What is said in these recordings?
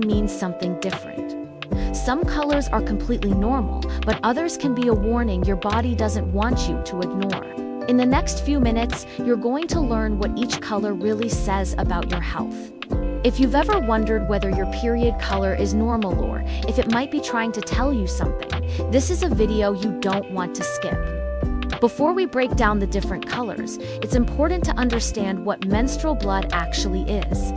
means something different. Some colors are completely normal, but others can be a warning your body doesn't want you to ignore. In the next few minutes, you're going to learn what each color really says about your health. If you've ever wondered whether your period color is normal or if it might be trying to tell you something, this is a video you don't want to skip. Before we break down the different colors, it's important to understand what menstrual blood actually is.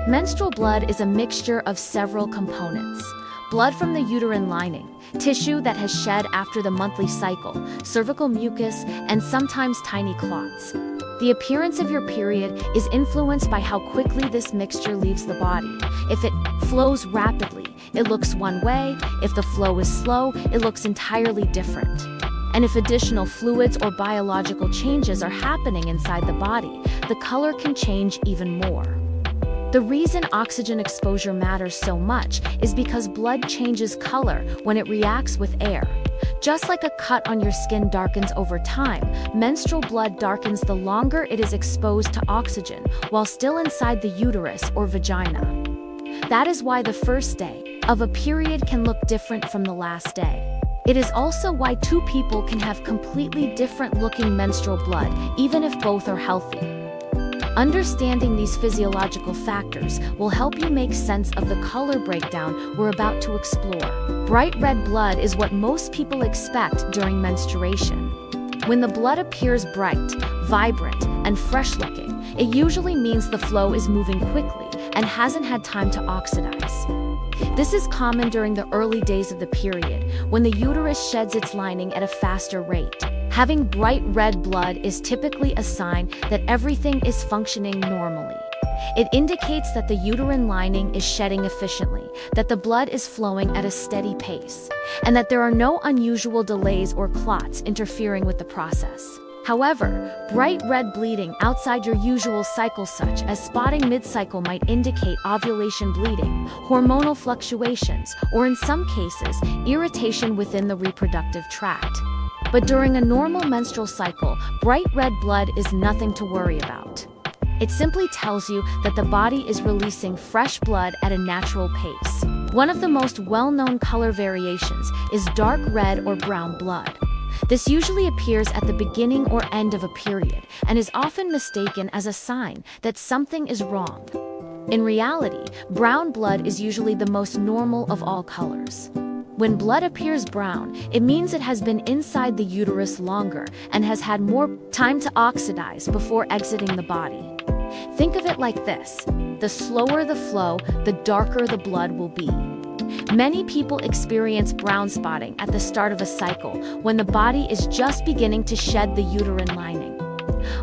Menstrual blood is a mixture of several components. Blood from the uterine lining, tissue that has shed after the monthly cycle, cervical mucus, and sometimes tiny clots. The appearance of your period is influenced by how quickly this mixture leaves the body. If it flows rapidly, it looks one way. If the flow is slow, it looks entirely different. And if additional fluids or biological changes are happening inside the body, the color can change even more. The reason oxygen exposure matters so much is because blood changes color when it reacts with air. Just like a cut on your skin darkens over time, menstrual blood darkens the longer it is exposed to oxygen while still inside the uterus or vagina. That is why the first day of a period can look different from the last day. It is also why two people can have completely different looking menstrual blood, even if both are healthy. Understanding these physiological factors will help you make sense of the color breakdown we're about to explore. Bright red blood is what most people expect during menstruation. When the blood appears bright, vibrant, and fresh-looking, it usually means the flow is moving quickly and hasn't had time to oxidize. This is common during the early days of the period, when the uterus sheds its lining at a faster rate. Having bright red blood is typically a sign that everything is functioning normally. It indicates that the uterine lining is shedding efficiently, that the blood is flowing at a steady pace, and that there are no unusual delays or clots interfering with the process. However, bright red bleeding outside your usual cycle, such as spotting mid-cycle, might indicate ovulation bleeding, hormonal fluctuations, or in some cases, irritation within the reproductive tract. But during a normal menstrual cycle, bright red blood is nothing to worry about. It simply tells you that the body is releasing fresh blood at a natural pace. One of the most well-known color variations is dark red or brown blood. This usually appears at the beginning or end of a period and is often mistaken as a sign that something is wrong. In reality, brown blood is usually the most normal of all colors. When blood appears brown, it means it has been inside the uterus longer and has had more time to oxidize before exiting the body. Think of it like this: the slower the flow, the darker the blood will be. Many people experience brown spotting at the start of a cycle when the body is just beginning to shed the uterine lining.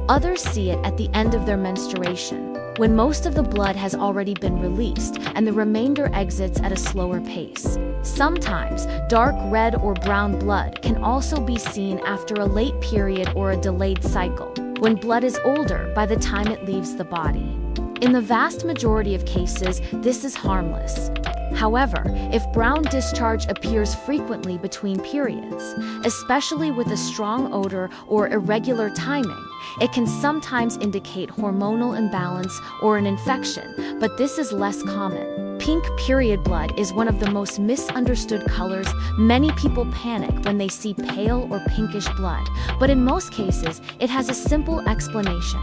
Others see it at the end of their menstruation, when most of the blood has already been released and the remainder exits at a slower pace. Sometimes, dark red or brown blood can also be seen after a late period or a delayed cycle, when blood is older by the time it leaves the body. In the vast majority of cases, this is harmless. However, if brown discharge appears frequently between periods, especially with a strong odor or irregular timing, it can sometimes indicate hormonal imbalance or an infection, but this is less common. Pink period blood is one of the most misunderstood colors. Many people panic when they see pale or pinkish blood, but in most cases, it has a simple explanation.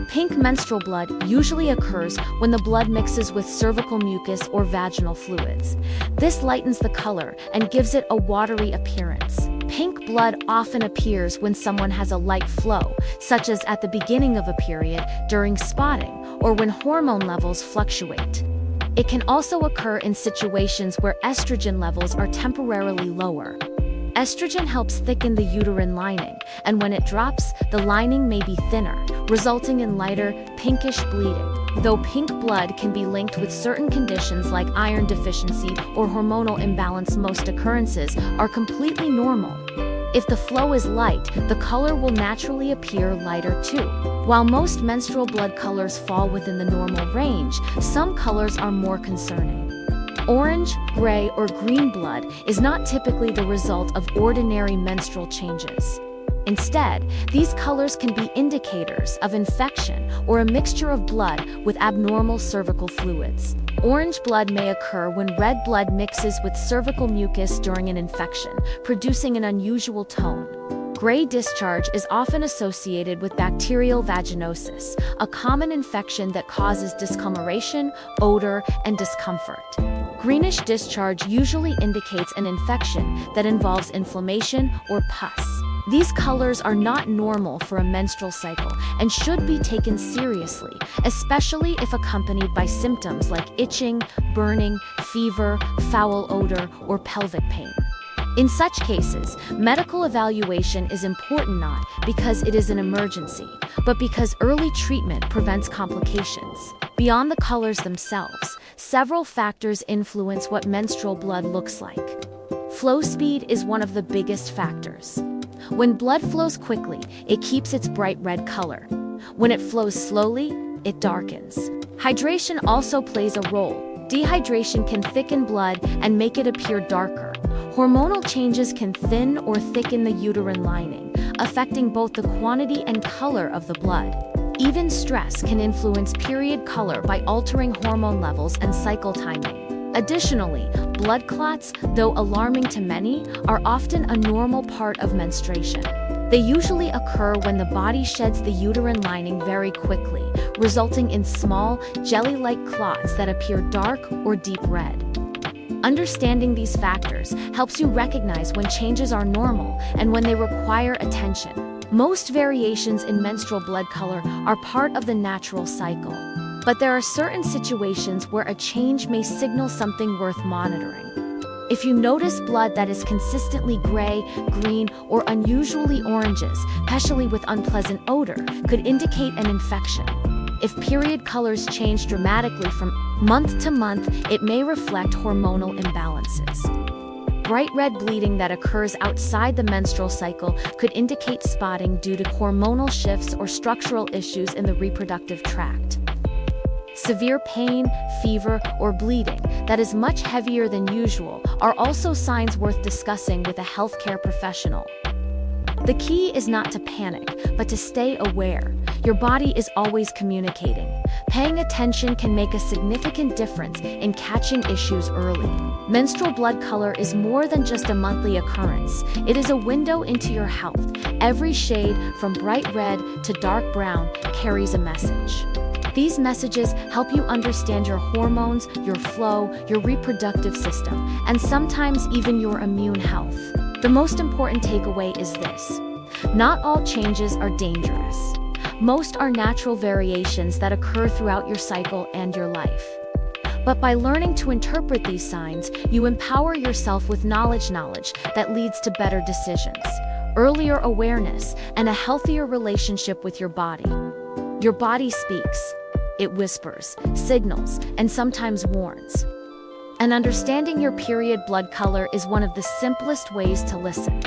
Pink menstrual blood usually occurs when the blood mixes with cervical mucus or vaginal fluids. This lightens the color and gives it a watery appearance. Pink blood often appears when someone has a light flow, such as at the beginning of a period, during spotting, or when hormone levels fluctuate. It can also occur in situations where estrogen levels are temporarily lower. Estrogen helps thicken the uterine lining, and when it drops, the lining may be thinner, resulting in lighter, pinkish bleeding. Though pink blood can be linked with certain conditions like iron deficiency or hormonal imbalance, most occurrences are completely normal. If the flow is light, the color will naturally appear lighter too. While most menstrual blood colors fall within the normal range, some colors are more concerning. Orange, gray, or green blood is not typically the result of ordinary menstrual changes. Instead, these colors can be indicators of infection or a mixture of blood with abnormal cervical fluids. Orange blood may occur when red blood mixes with cervical mucus during an infection, producing an unusual tone. Gray discharge is often associated with bacterial vaginosis, a common infection that causes discoloration, odor, and discomfort. Greenish discharge usually indicates an infection that involves inflammation or pus. These colors are not normal for a menstrual cycle and should be taken seriously, especially if accompanied by symptoms like itching, burning, fever, foul odor, or pelvic pain. In such cases, medical evaluation is important not because it is an emergency, but because early treatment prevents complications. Beyond the colors themselves, several factors influence what menstrual blood looks like. Flow speed is one of the biggest factors. When blood flows quickly, it keeps its bright red color. When it flows slowly, it darkens. Hydration also plays a role. Dehydration can thicken blood and make it appear darker. Hormonal changes can thin or thicken the uterine lining, affecting both the quantity and color of the blood. Even stress can influence period color by altering hormone levels and cycle timing. Additionally, blood clots, though alarming to many, are often a normal part of menstruation. They usually occur when the body sheds the uterine lining very quickly, resulting in small, jelly-like clots that appear dark or deep red. Understanding these factors helps you recognize when changes are normal and when they require attention. Most variations in menstrual blood color are part of the natural cycle. But there are certain situations where a change may signal something worth monitoring. If you notice blood that is consistently gray, green, or unusually oranges, especially with unpleasant odor, could indicate an infection. If period colors change dramatically from month to month, it may reflect hormonal imbalances. Bright red bleeding that occurs outside the menstrual cycle could indicate spotting due to hormonal shifts or structural issues in the reproductive tract. Severe pain, fever, or bleeding that is much heavier than usual are also signs worth discussing with a healthcare professional. The key is not to panic, but to stay aware. Your body is always communicating. Paying attention can make a significant difference in catching issues early. Menstrual blood color is more than just a monthly occurrence. It is a window into your health. Every shade, from bright red to dark brown, carries a message. These messages help you understand your hormones, your flow, your reproductive system, and sometimes even your immune health. The most important takeaway is this: not all changes are dangerous. Most are natural variations that occur throughout your cycle and your life. But by learning to interpret these signs, you empower yourself with knowledge that leads to better decisions, earlier awareness, and a healthier relationship with your body. Your body speaks. It whispers, signals, and sometimes warns. And understanding your period blood color is one of the simplest ways to listen.